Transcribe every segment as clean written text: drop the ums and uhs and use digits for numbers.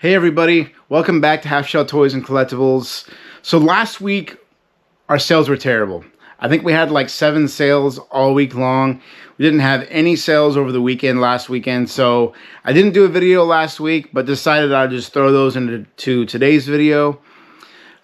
Hey everybody, welcome back to Halfshelltoys and Collectibles. So last week, our sales were terrible. I think we had like 7 sales all week long. We didn't have any sales over the weekend last weekend, so I didn't do a video last week, but decided I'd just throw those into today's video.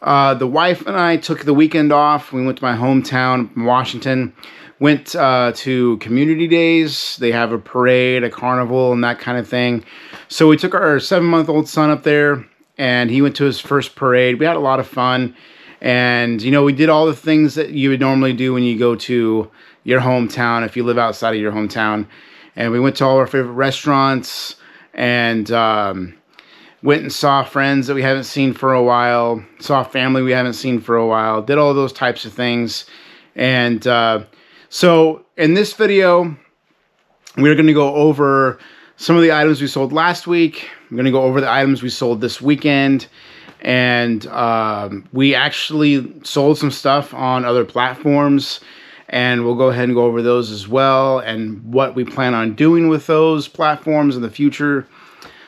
The wife and I took the weekend off. We went to my hometown, Washington. Went to community days. They have a parade, a carnival, and that kind of thing. So we took our 7-month-old son up there, and he went to his first parade. We had a lot of fun. And, you know, we did all the things that you would normally do when you go to your hometown, if you live outside of your hometown. And we went to all our favorite restaurants, and went and saw friends that we haven't seen for a while, saw family we haven't seen for a while, did all those types of things. And so in this video, we're going to go over some of the items we sold last week. We're going to go over the items we sold this weekend. And we actually sold some stuff on other platforms. And we'll go ahead and go over those as well, and what we plan on doing with those platforms in the future.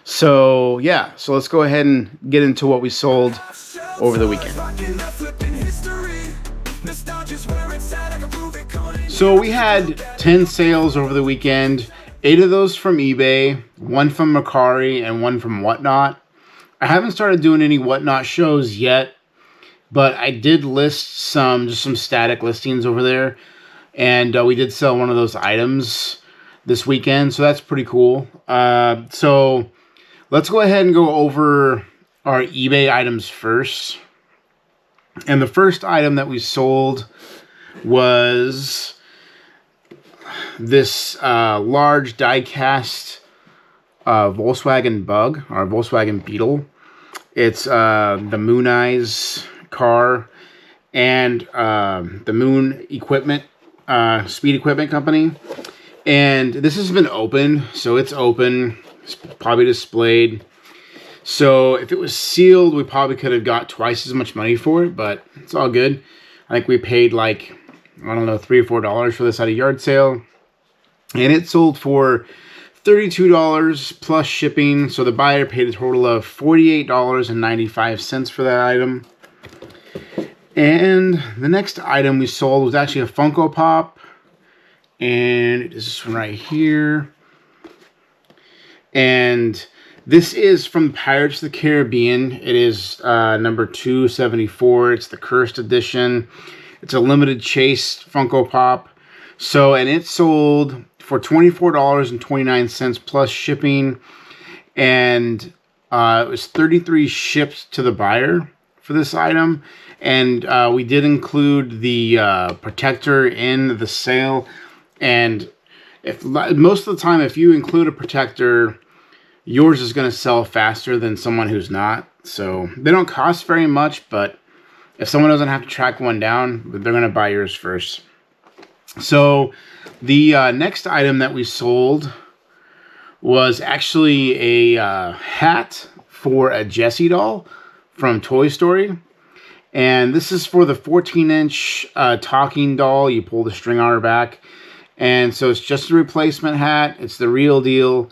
So yeah, so let's go ahead and get into what we sold over the weekend. So we had 10 sales over the weekend, 8 of those from eBay, 1 from Mercari, and 1 from Whatnot. I haven't started doing any Whatnot shows yet, but I did list just some static listings over there, and we did sell one of those items this weekend, so that's pretty cool. So let's go ahead and go over our eBay items first. And the first item that we sold was this large die-cast Volkswagen Bug, or Volkswagen Beetle. It's the Moon Eyes car and the Moon Equipment, Speed Equipment Company. And this has been opened, so it's open. It's probably displayed. So if it was sealed, we probably could have got twice as much money for it, but it's all good. I think we paid like, I don't know, $3 or $4 for this at a yard sale. And it sold for $32 plus shipping. So the buyer paid a total of $48.95 for that item. And the next item we sold was actually a Funko Pop. And it is this one right here. And this is from Pirates of the Caribbean. It is number 274. It's the Cursed Edition. It's a limited chase Funko Pop. So, and it sold for $24.29 plus shipping. And it was 33 shipped to the buyer for this item. And we did include the protector in the sale. And most of the time, if you include a protector, yours is going to sell faster than someone who's not. So they don't cost very much, but if someone doesn't have to track one down, they're going to buy yours first. So the next item that we sold was actually a hat for a Jessie doll from Toy Story. And this is for the 14-inch talking doll. You pull the string on her back. And so it's just a replacement hat. It's the real deal.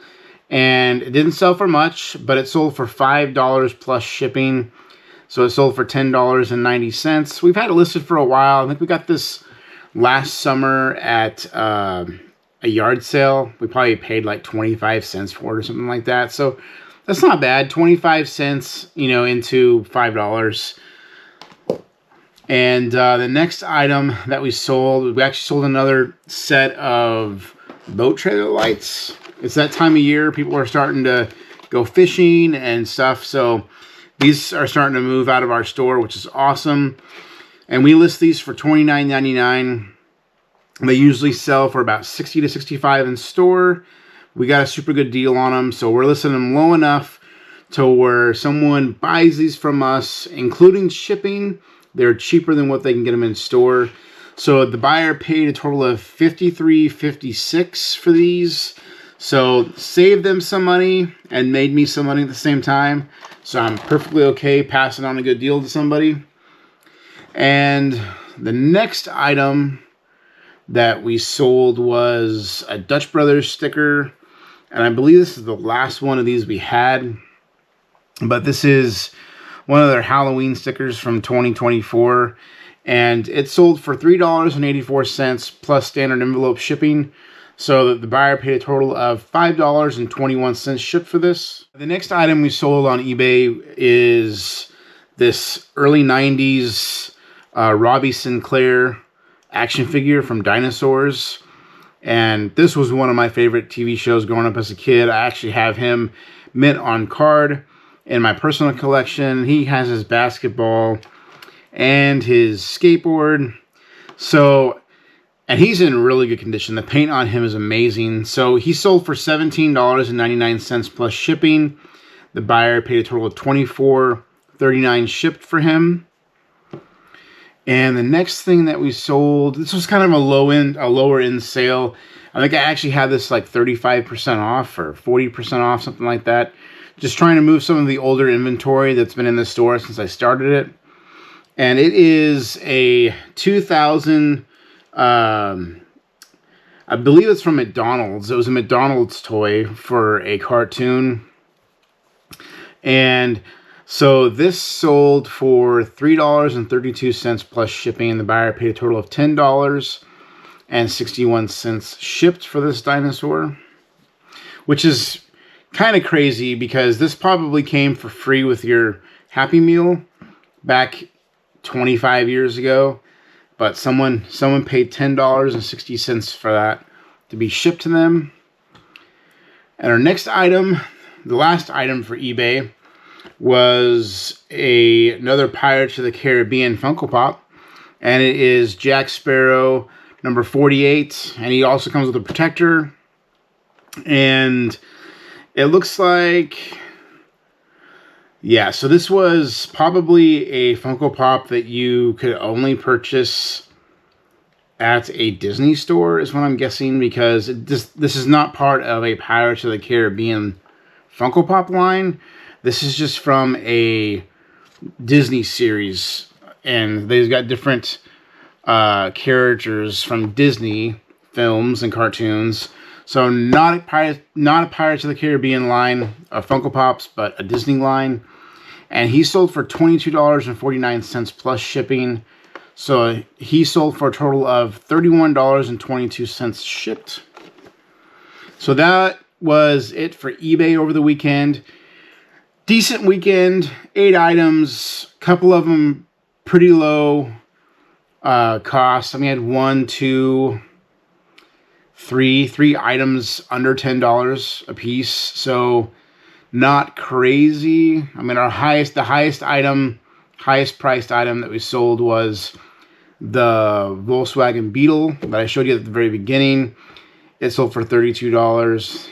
And it didn't sell for much, but it sold for $5 plus shipping. So it sold for $10.90. We've had it listed for a while. I think we got this last summer at a yard sale. We probably paid like 25 cents for it or something like that. So that's not bad. 25 cents, you know, into $5. And the next item that we sold, we actually sold another set of boat trailer lights. It's that time of year. People are starting to go fishing and stuff. So these are starting to move out of our store, which is awesome. And we list these for $29.99. They usually sell for about $60 to $65 in store. We got a super good deal on them. So we're listing them low enough to where someone buys these from us, including shipping. They're cheaper than what they can get them in store. So the buyer paid a total of $53.56 for these. So saved them some money and made me some money at the same time. So I'm perfectly okay passing on a good deal to somebody. And the next item that we sold was a Dutch Brothers sticker. And I believe this is the last one of these we had. But this is one of their Halloween stickers from 2024. And it sold for $3.84 plus standard envelope shipping. So the buyer paid a total of $5.21 shipped for this. The next item we sold on eBay is this early 90s Robbie Sinclair action figure from Dinosaurs. And this was one of my favorite TV shows growing up as a kid. I actually have him mint on card in my personal collection. He has his basketball and his skateboard. So, and he's in really good condition. The paint on him is amazing. So he sold for $17.99 plus shipping. The buyer paid a total of $24.39 shipped for him. And the next thing that we sold, this was kind of a lower end sale. I think I actually had this like 35% off or 40% off, something like that. Just trying to move some of the older inventory that's been in the store since I started it. And it is a 2000, I believe it's from McDonald's. It was a McDonald's toy for a cartoon. And so this sold for $3.32 plus shipping. The buyer paid a total of $10.61 shipped for this dinosaur, which is kind of crazy because this probably came for free with your Happy Meal back 25 years ago. But someone paid $10.60 for that to be shipped to them. And our next item, the last item for eBay, was another Pirates of the Caribbean Funko Pop. And it is Jack Sparrow number 48. And he also comes with a protector. And it looks like, yeah, so this was probably a Funko Pop that you could only purchase at a Disney store, is what I'm guessing, because this is not part of a Pirates of the Caribbean Funko Pop line. This is just from a Disney series, and they've got different characters from Disney films and cartoons. So not a Pirates of the Caribbean line of Funko Pops, but a Disney line. And he sold for $22.49 plus shipping. So he sold for a total of $31.22 shipped. So that was it for eBay over the weekend. Decent weekend, 8 items, a couple of them pretty low cost. I mean, I had 1, 2, 3 items under $10 a piece. So not crazy. I mean, the highest priced item that we sold was the Volkswagen Beetle that I showed you at the very beginning. It sold for $32.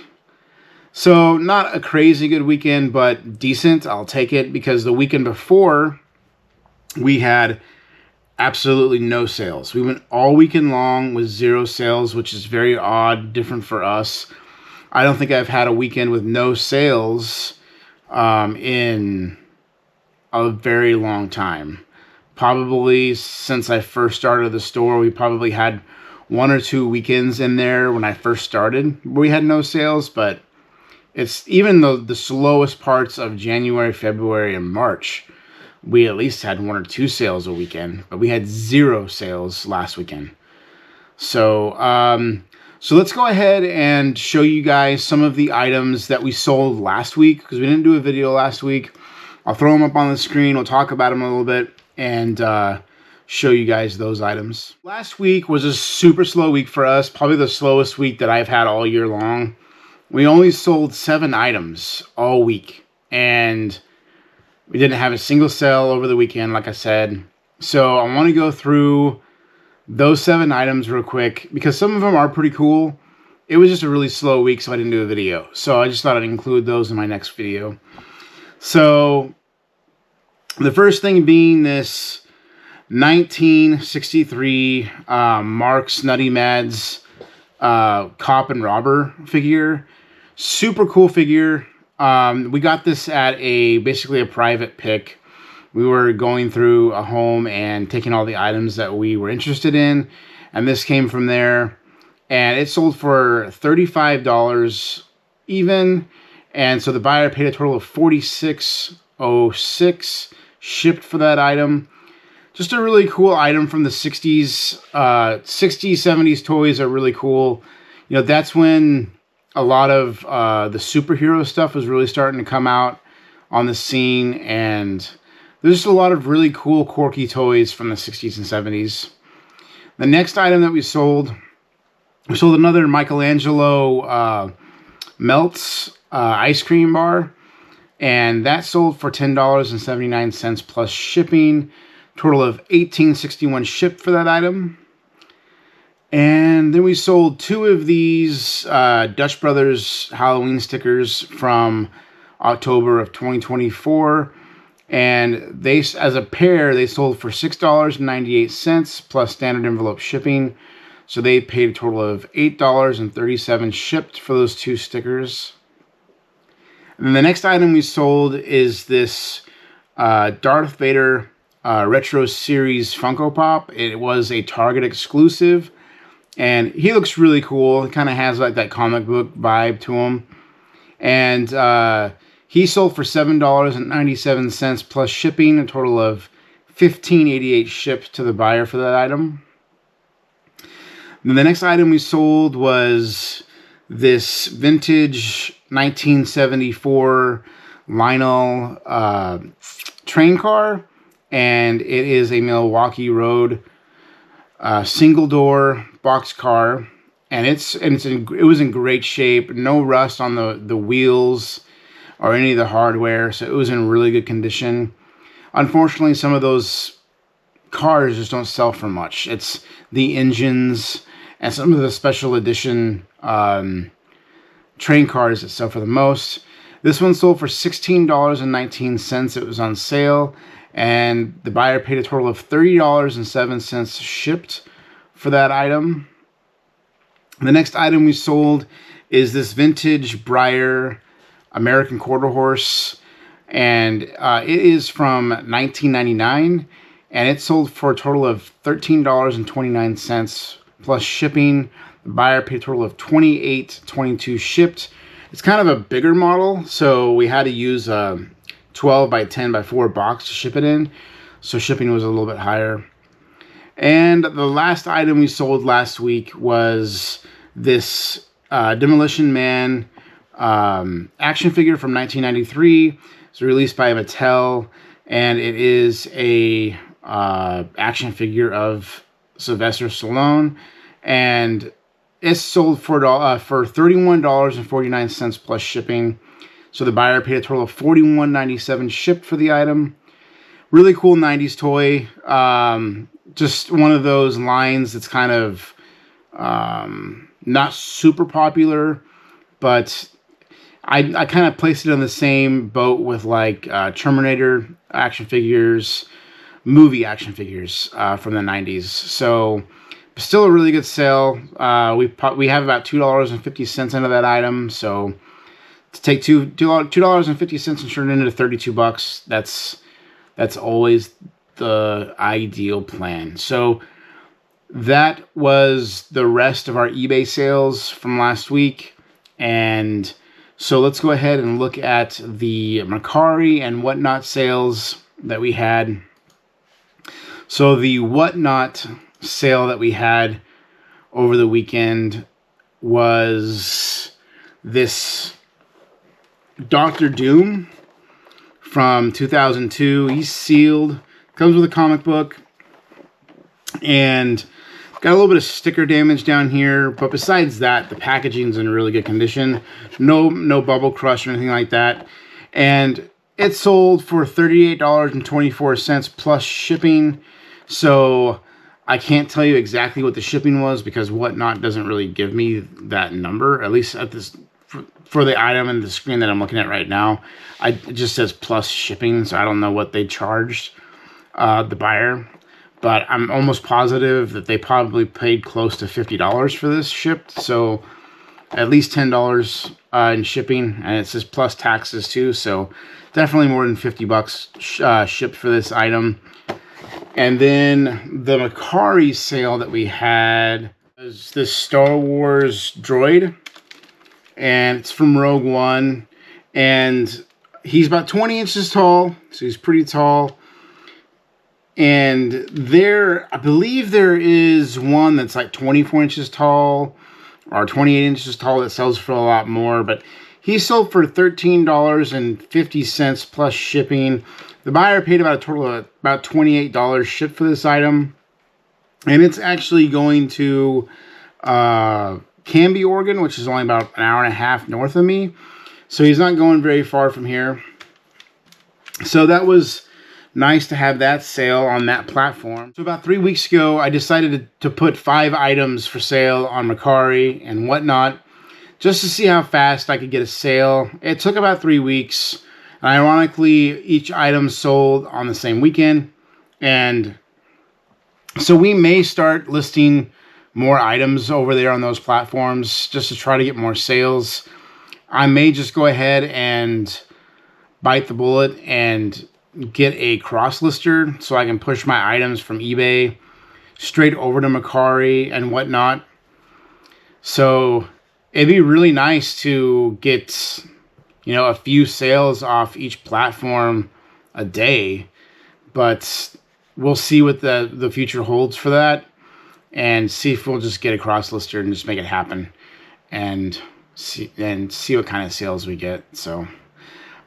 So not a crazy good weekend, but decent. I'll take it, because the weekend before we had absolutely no sales. We went all weekend long with 0 sales, which is very odd, different for us. I don't think I've had a weekend with no sales in a very long time. Probably since I first started the store, we probably had 1 or 2 weekends in there when I first started where we had no sales, but it's even the slowest parts of January, February, and March, we at least had 1 or 2 sales a weekend, but we had 0 sales last weekend. So, so let's go ahead and show you guys some of the items that we sold last week, because we didn't do a video last week. I'll throw them up on the screen. We'll talk about them a little bit and show you guys those items. Last week was a super slow week for us, probably the slowest week that I've had all year long. We only sold 7 items all week, and we didn't have a single sale over the weekend, like I said. So I want to go through those 7 items real quick, because some of them are pretty cool. It was just a really slow week, so I didn't do a video. So I just thought I'd include those in my next video. So the first thing being this 1963 Mark's Nutty Mads Cop and Robber figure. Super cool figure. We got this at basically a private pick. We were going through a home and taking all the items that we were interested in, and this came from there. And it sold for $35 even, and so the buyer paid a total of $46 $1,806 shipped for that item. Just a really cool item from the 60s. 60s, 70s toys are really cool. You know, that's when a lot of the superhero stuff was really starting to come out on the scene. And there's just a lot of really cool, quirky toys from the 60s and 70s. The next item that we sold another Michelangelo Melts ice cream bar. And that sold for $10.79 plus shipping. Total of $18.61 shipped for that item. And then we sold 2 of these Dutch Brothers Halloween stickers from October of 2024. And they, as a pair, they sold for $6.98 plus standard envelope shipping. So they paid a total of $8.37 shipped for those 2 stickers. And then the next item we sold is this Darth Vader Retro Series Funko Pop. It was a Target exclusive, and he looks really cool. He kind of has like that comic book vibe to him. And he sold for $7.97 plus shipping, a total of $15.88 shipped to the buyer for that item. And the next item we sold was this vintage 1974 Lionel train car. And it is a Milwaukee Road single door box car, and it was in great shape. No rust on the wheels or any of the hardware, so it was in really good condition. Unfortunately, some of those cars just don't sell for much. It's the engines and some of the special edition train cars that sell for the most. This one sold for $16.19. It was on sale. And the buyer paid a total of $30.07 shipped for that item. The next item we sold is this vintage Breyer American Quarter Horse. And it is from 1999. And it sold for a total of $13.29 plus shipping. The buyer paid a total of $28.22 shipped. It's kind of a bigger model, so we had to use 12 by 10 by 4 box to ship it in, so shipping was a little bit higher. And the last item we sold last week was this Demolition Man action figure from 1993. It's released by Mattel, and it is a action figure of Sylvester Stallone, and it's sold for $31.49 plus shipping. So the buyer paid a total of $41.97 shipped for the item. Really cool 90s toy. Just one of those lines that's kind of not super popular, but I kind of placed it on the same boat with like Terminator action figures, movie action figures from the 90s. So still a really good sale. We have about $2.50 into that item, so to take $2.50 and turn it into $32, that's always the ideal plan. So that was the rest of our eBay sales from last week. And so let's go ahead and look at the Mercari and Whatnot sales that we had. So the Whatnot sale that we had over the weekend was this Dr. Doom from 2002. He's sealed, comes with a comic book, and got a little bit of sticker damage down here, but besides that, the packaging's in really good condition. No bubble crush or anything like that. And it sold for $38.24 plus shipping. So I can't tell you exactly what the shipping was because Whatnot doesn't really give me that number, at least at this for the item and the screen that I'm looking at right now. It just says plus shipping, so I don't know what they charged the buyer. But I'm almost positive that they probably paid close to $50 for this shipped. So at least $10 in shipping. And it says plus taxes too. So definitely more than $50 shipped for this item. And then the Mercari sale that we had was this Star Wars droid. And it's from Rogue One. And he's about 20 inches tall, so he's pretty tall. And I believe there is one that's like 24 inches tall or 28 inches tall that sells for a lot more. But he sold for $13.50 plus shipping. The buyer paid about a total of about $28 shipped for this item. And it's actually going to Canby, Oregon, which is only about an hour and a half north of me. So he's not going very far from here. So that was nice to have that sale on that platform. So about 3 weeks ago, I decided to put 5 items for sale on Mercari and whatnot, just to see how fast I could get a sale. It took about 3 weeks. And ironically, each item sold on the same weekend. And so we may start listing more items over there on those platforms just to try to get more sales. I may just go ahead and bite the bullet and get a cross lister so I can push my items from eBay straight over to Mercari and whatnot. So it'd be really nice to get, you know, a few sales off each platform a day, but we'll see what the future holds for that, and see if we'll just get a cross lister and just make it happen and see what kind of sales we get. So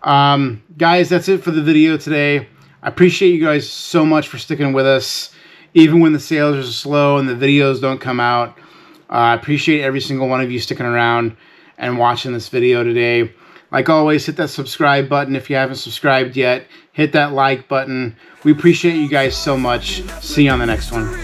guys, that's it for the video today. I appreciate you guys so much for sticking with us, even when the sales are slow and the videos don't come out. I appreciate every single one of you sticking around and watching this video today. Like always, hit that subscribe button if you haven't subscribed yet. Hit that like button. We appreciate you guys so much. See you on the next one.